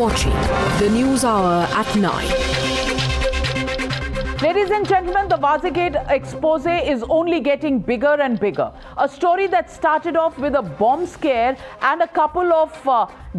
watching the News Hour at 9. Ladies and gentlemen, the Wazirgate expose is only getting bigger and bigger. A story that started off with a bomb scare and a couple of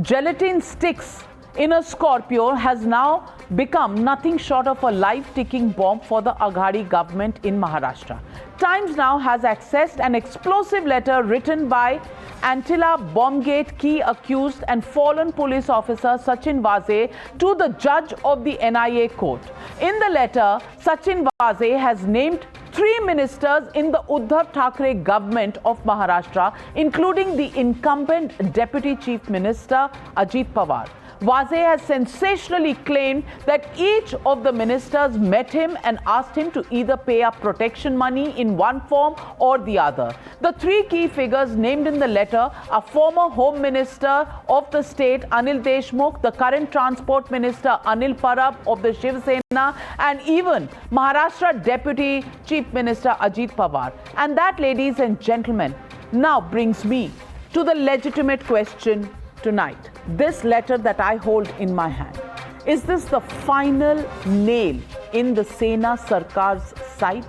gelatin sticks in a Scorpio has now become nothing short of a life-ticking bomb for the Aghadi government in Maharashtra. Times now has accessed an explosive letter written by Antila Bombgate key accused and fallen police officer Sachin Waze to the judge of the NIA court. In the letter, Sachin Waze has named 3 ministers in the Uddhav Thackeray government of Maharashtra, including the incumbent Deputy Chief Minister Ajit Pawar. Waze has sensationally claimed that each of the ministers met him and asked him to either pay up protection money in one form or the other. The 3 key figures named in the letter are former Home Minister of the state Anil Deshmukh, the current Transport Minister Anil Parab of the Shiv Sena, and even Maharashtra Deputy Chief Minister Ajit Pawar. And that, ladies and gentlemen, now brings me to the legitimate question tonight. This letter that I hold in my hand, is this the final nail in the Sena Sarkar's side?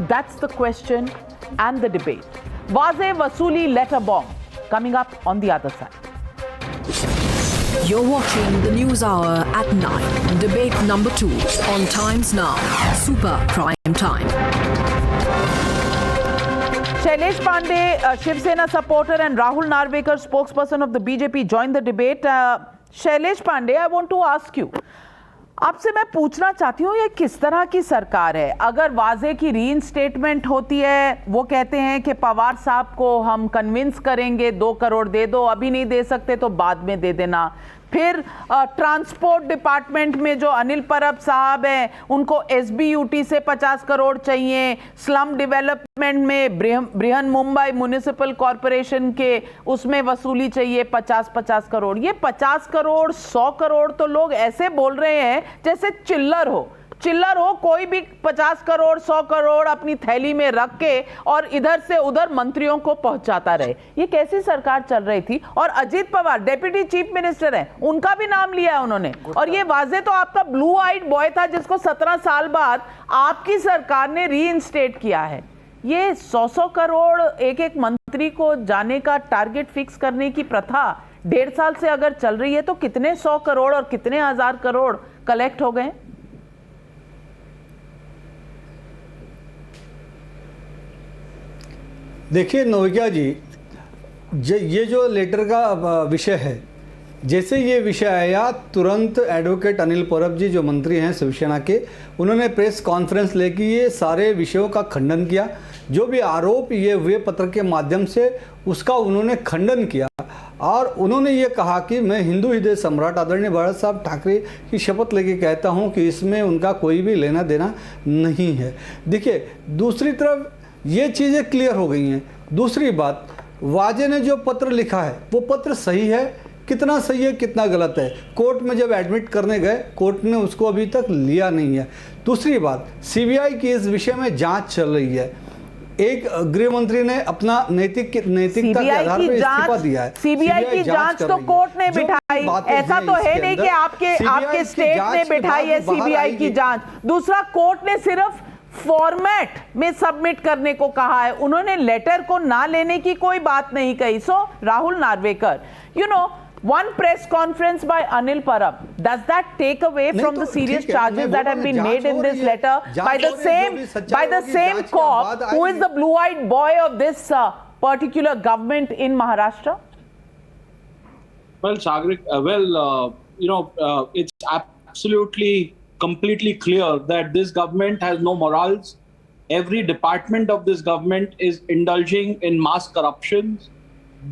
That's the question and the debate. Waze Vasuli letter bomb coming up on the other side. You're watching the News Hour at 9. Debate number 2 on Times Now. Super Prime Time. Shailesh Pandey, Shiv Sena supporter, and Rahul Narvekar, spokesperson of the BJP, joined the debate. Shailesh Pandey, I want to ask you. आपसे मैं पूछना चाहती हूँ, ये किस तरह की सरकार है? अगर वाजे की रीइंस्टेटमेंट होती है, वो कहते हैं कि पवार साहब को हम कन्विंस करेंगे, 2 करोड़ दे दो, अभी नहीं दे सकते तो बाद में दे देना. फिर ट्रांसपोर्ट डिपार्टमेंट में जो अनिल परब साहब हैं, उनको एसबीयूटी से 50 करोड़ चाहिए. स्लम डेवलपमेंट में बृहन मुंबई म्युनिसिपल कॉरपोरेशन के उसमें वसूली चाहिए 50-50 करोड़. ये 50 करोड़ 100 करोड़ तो लोग ऐसे बोल रहे हैं जैसे चिल्लर हो. कोई भी 50 करोड़ 100 करोड़ अपनी थैली में रख के और इधर से उधर मंत्रियों को पहुंचाता रहे. ये कैसी सरकार चल रही थी? और Ajit Pawar deputy chief minister हैं, उनका भी नाम लिया है उन्होंने. और ये वाजे तो आपका ब्लू आइड बॉय था जिसको 17 साल बाद आपकी सरकार ने रीइंस्टेट किया है. ये 100 करोड़ एक मंत्री को जाने का टारगेट फिक्स करने की प्रथा 1.5 साल से अगर चल रही है तो कितने 100 करोड़ और कितने 1000 करोड़ कलेक्ट हो गए? देखिए नोविया जी, ये जो लेटर का विषय है, जैसे ये विषय आया तुरंत एडवोकेट अनिल परब जी जो मंत्री हैं शिवसेना के, उन्होंने प्रेस कॉन्फ्रेंस लेकर ये सारे विषयों का खंडन किया. जो भी आरोप ये हुए पत्र के माध्यम से उसका उन्होंने खंडन किया और उन्होंने ये कहा कि मैं हिंदू हृदय सम्राट आदरणीय बाला साहब ठाकरे की शपथ लेके कहता हूँ कि इसमें उनका कोई भी लेना देना नहीं है. देखिए दूसरी तरफ ये चीज़ें क्लियर हो गई हैं. दूसरी बात, वाजे ने जो पत्र लिखा है वो पत्र सही है, कितना सही है कितना गलत है, कोर्ट में जब एडमिट करने गए कोर्ट ने उसको अभी तक लिया नहीं है. दूसरी बात, सीबीआई की इस विषय में जांच चल रही है. एक गृह मंत्री ने अपना नैतिकता के आधार पर इस्तीफा दिया है. सीबीआई की जांच तो कोर्ट ने बिठाई, ऐसा तो है नहीं कि आपके स्टेट ने बिठाई है सीबीआई की जांच. दूसरा, कोर्ट ने सिर्फ फॉर्मेट में सबमिट करने को कहा है, उन्होंने लेटर को ना लेने की कोई बात नहीं कही. So Rahul Narwekar, you know, one press conference by Anil Parab, does that take away from the serious charges that have been made in this letter by the same cop who is the blue-eyed boy of this particular government in Maharashtra? Well, Sagrik, it's absolutely completely clear that this government has no morals. Every department of this government is indulging in mass corruptions.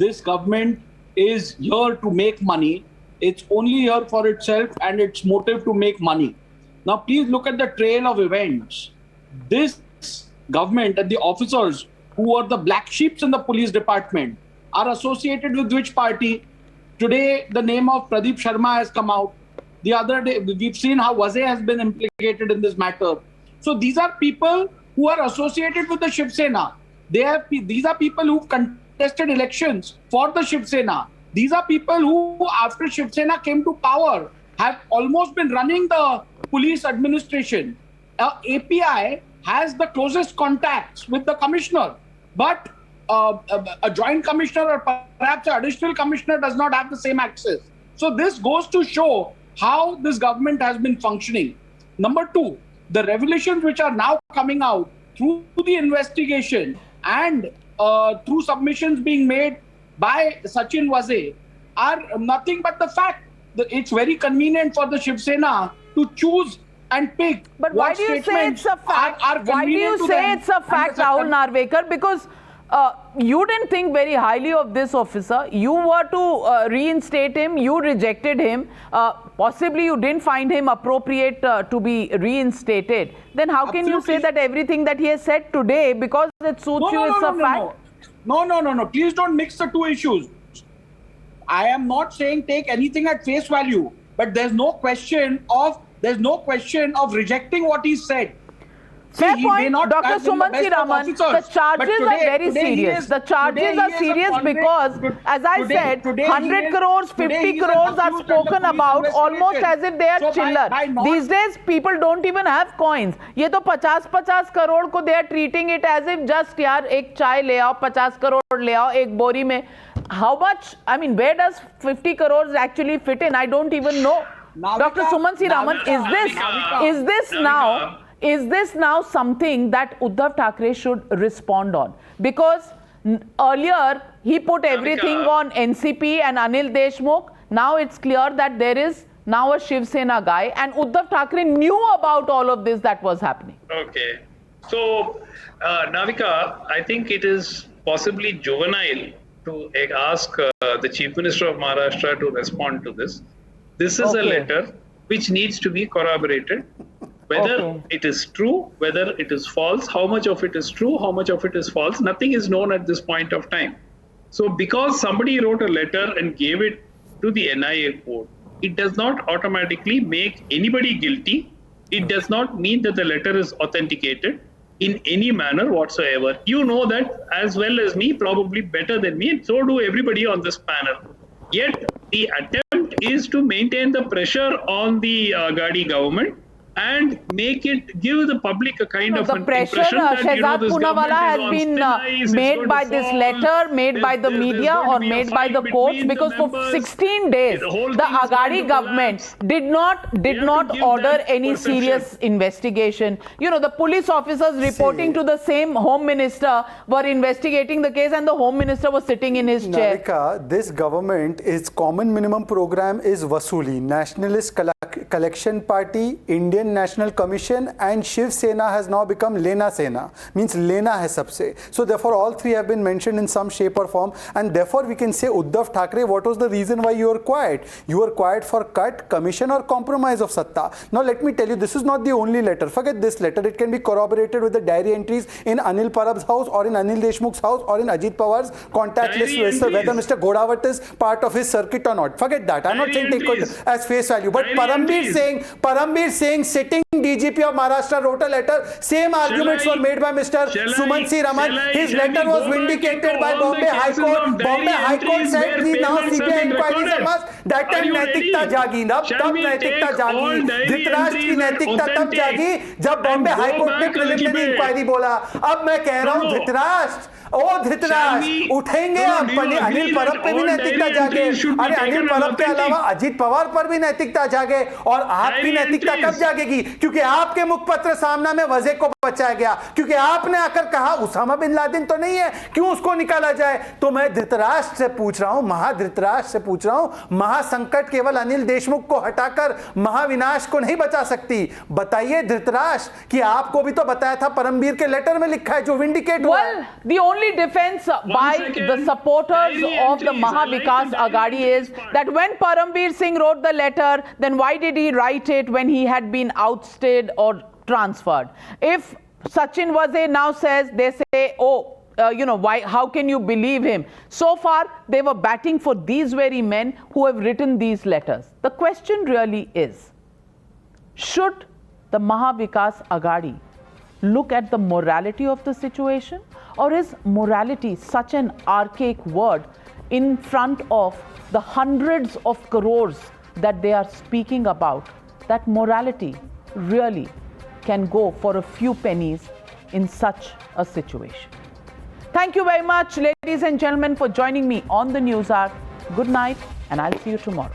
This government is here to make money. It's only here for itself and its motive to make money. Now, please look at the trail of events. This government and the officers who are the black sheeps in the police department are associated with which party? Today, the name of Pradeep Sharma has come out. The other day, we've seen how Waze has been implicated in this matter. So these are people who are associated with the Shiv Sena. These are people who've contested elections for the Shiv Sena. These are people who, after Shiv Sena came to power, have almost been running the police administration. API has the closest contacts with the commissioner, but a joint commissioner or perhaps an additional commissioner does not have the same access. So this goes to show how this government has been functioning. Number two, the revelations which are now coming out through the investigation and through submissions being made by Sachin Waze are nothing but the fact that it's very convenient for the Shiv Sena to choose and pick. But why do you say it's a fact? Why do you say it's a fact, Rahul Narvekar? Because you didn't think very highly of this officer. You were to reinstate him. You rejected him. Possibly you didn't find him appropriate to be reinstated. Then how can you say that everything that he has said today, because it suits you, it's a fact? No. Please don't mix the two issues. I am not saying take anything at face value, but there's no question of rejecting what he said. Fair point, Dr. Sumansi Raman. The charges are very serious. The charges are serious because, as I said, 100 crores, 50 crores are spoken about almost as if they are chiller. These days, people don't even have coins. ये तो 50-50 करोड़ को they are treating it as if just यार एक चाय ले आओ, 50 करोड़ ले आओ एक बोरी में. How much? I mean, where does 50 crores actually fit in? I don't even know. Dr. Sumansi Raman, is this now something that Uddhav Thackeray should respond on? Because earlier he put everything on NCP and Anil Deshmukh. Now it's clear that there is now a Shiv Sena guy, and Uddhav Thackeray knew about all of this that was happening. Okay. So, Navika, I think it is possibly juvenile to ask the Chief Minister of Maharashtra to respond to this. This is a letter which needs to be corroborated. Whether it is true, whether it is false, how much of it is true, how much of it is false, nothing is known at this point of time. So because somebody wrote a letter and gave it to the NIA court, it does not automatically make anybody guilty. It does not mean that the letter is authenticated in any manner whatsoever. You know that as well as me, probably better than me, and so do everybody on this panel. Yet the attempt is to maintain the pressure on the Agadi government and give the public a kind of an impression that Shehzad this Poonawalla has been made by this letter, made by the media or made by the courts, because for 16 days the Agadi government did not order any serious investigation. You know, the police officers reporting to the same Home Minister were investigating the case, and the Home Minister was sitting in his chair. Navika, this government, its common minimum program is Vasuli, Nationalist Collection Party, Indian National Commission, and Shiv Sena has now become Lena Sena, means Lena hai sabse. So therefore all three have been mentioned in some shape or form, and therefore we can say, Uddhav Thackeray, what was the reason why you were quiet? You were quiet for cut, commission or compromise of Satta. Now let me tell you, this is not the only letter. Forget this letter. It can be corroborated with the diary entries in Anil Parab's house or in Anil Deshmukh's house or in Ajit Pawar's contact list, whether Mr. Godawat is part of his circuit or not. Forget that. I'm not saying take it as face value, but Parambir saying sitting DGP of Maharashtra wrote a letter. Same arguments were made by Mr. Sumansi Raman. His letter was vindicated by Bombay High Court. Bombay High Court said we now CBI inquiries are must. That time नैतिकता जागी. तब नैतिकता जागी. धृतराष्ट्र की नैतिकता तब जागी जब बॉम्बे हाई कोर्ट ने प्रिलिमिनरी इंक्वायरी बोला. अब मैं कह रहा हूं धृतराष्ट्र उठेंगे आप. अनिल परब पे भी नैतिकता जागे. अरे अनिल परब के अलावा अजीत पवार पर भी नैतिकता जागे. और आपकी नैतिकता कब जागेगी? क्योंकि आपके मुखपत्र सामना में वजह को बचाया गया, क्योंकि आपने आकर कहा उसामा बिन लादेन तो नहीं है, क्यों उसको निकाला जाए. तो मैं धृतराष्ट्र से पूछ रहा हूं, महाधृतराष्ट्र से पूछ रहा हूं, महासंकट केवल अनिल देशमुख को हटाकर महाविनाश को नहीं बचा सकती. बताइए धृतराष्ट्र कि आपको भी तो बताया था, परमबीर के लेटर में लिखा है जो विंडिकेट हुआ. The only defense by the supporters of the Mahavikas Agadi is that when Parambir Singh wrote the letter, then why did he write it when he had been ousted or transferred? If Sachin Waze now says, they say, why? How can you believe him? So far, they were batting for these very men who have written these letters. The question really is, should the Mahavikas Agadi look at the morality of the situation, or is morality such an archaic word in front of the hundreds of crores that they are speaking about, that morality really can go for a few pennies in such a situation. Thank you very much, ladies and gentlemen, for joining me on the News Hour. Good night, and I'll see you tomorrow.